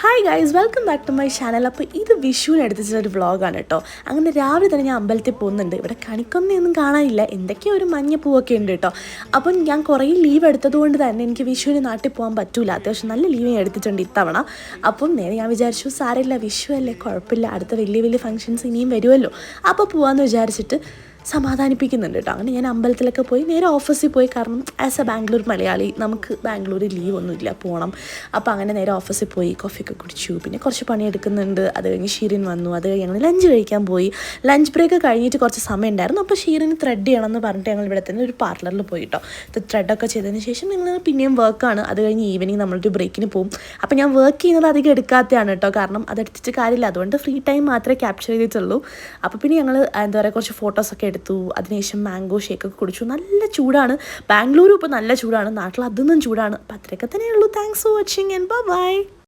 Hi guys, welcome back to my channel. അപ്പോൾ ഇത് വിഷുവിന് എടുത്തിട്ടൊരു വ്ളോഗാണ് കേട്ടോ. അങ്ങനെ രാവിലെ തന്നെ ഞാൻ അമ്പലത്തിൽ പോകുന്നുണ്ട്. ഇവിടെ കണിക്കൊന്നയൊന്നും കാണാനില്ല, എന്തൊക്കെയോ ഒരു മഞ്ഞപ്പൂവൊക്കെ ഉണ്ട് കേട്ടോ. അപ്പം ഞാൻ കുറേ ലീവ് എടുത്തതുകൊണ്ട് തന്നെ എനിക്ക് വിഷുവിന് നാട്ടിൽ പോകാൻ പറ്റൂല. അത്യാവശ്യം നല്ല ലീവ് ഞാൻ എടുത്തിട്ടുണ്ട് ഇത്തവണ. അപ്പം നേരെ ഞാൻ വിചാരിച്ചു സാരമില്ല, വിഷു അല്ലേ, കുഴപ്പമില്ല, അടുത്ത വലിയ വലിയ ഫംഗ്ഷൻസ് ഇനിയും വരുമല്ലോ, അപ്പോൾ പോകാമെന്ന് വിചാരിച്ചിട്ട് സമാധാനിപ്പിക്കുന്നുണ്ട് കേട്ടോ. അങ്ങനെ ഞാൻ അമ്പലത്തിലൊക്കെ പോയി നേരെ ഓഫീസിൽ പോയി. കാരണം ആസ് എ ബാംഗ്ലൂർ മലയാളി നമുക്ക് ബാംഗ്ലൂരിൽ ലീവ് ഒന്നുമില്ല, പോകണം. അപ്പോൾ അങ്ങനെ നേരെ ഓഫീസിൽ പോയി കോഫിയൊക്കെ കുടിച്ചു. പിന്നെ കുറച്ച് പണിയെടുക്കുന്നുണ്ട്. അത് കഴിഞ്ഞ് ഷീറിൻ വന്നു. അത് കഴിഞ്ഞ് ഞങ്ങൾ ലഞ്ച് കഴിക്കാൻ പോയി. ലഞ്ച് ബ്രേക്ക് കഴിഞ്ഞിട്ട് കുറച്ച് സമയം ഉണ്ടായിരുന്നു. അപ്പോൾ ഷീറിന് ത്രെഡ് ചെയ്യണമെന്ന് പറഞ്ഞിട്ട് ഞങ്ങൾ ഇവിടെ തന്നെ ഒരു പാർലറിൽ പോയി കേട്ടോ. ഇത് ത്രെഡൊക്കെ ചെയ്തതിന് ശേഷം ഞങ്ങൾ പിന്നെയും വർക്കാണ്. അത് കഴിഞ്ഞ് ഈവനിങ് നമ്മളൊരു ബ്രേക്കിന് പോകും. അപ്പോൾ ഞാൻ വർക്ക് ചെയ്യുന്നത് അധികം എടുക്കാത്തതാണ് കേട്ടോ, കാരണം അതെടുത്തിട്ട് കാര്യമില്ല. അതുകൊണ്ട് ഫ്രീ ടൈം മാത്രമേ ക്യാപ്ചർ ചെയ്തിട്ടുള്ളൂ. അപ്പോൾ പിന്നെ ഞങ്ങൾ എന്താ പറയുക, കുറച്ച് ഫോട്ടോസൊക്കെ എടുത്തു. അതിനുശേഷം മാംഗോ ഷേക്കൊക്കെ കുടിച്ചു. നല്ല ചൂടാണ്, ബാംഗ്ലൂരും ഇപ്പോൾ നല്ല ചൂടാണ്, നാട്ടിൽ അതൊന്നും ചൂടാണ്. അപ്പോൾ അത്രയൊക്കെ തന്നെയുള്ളൂ. Thanks for watching and by.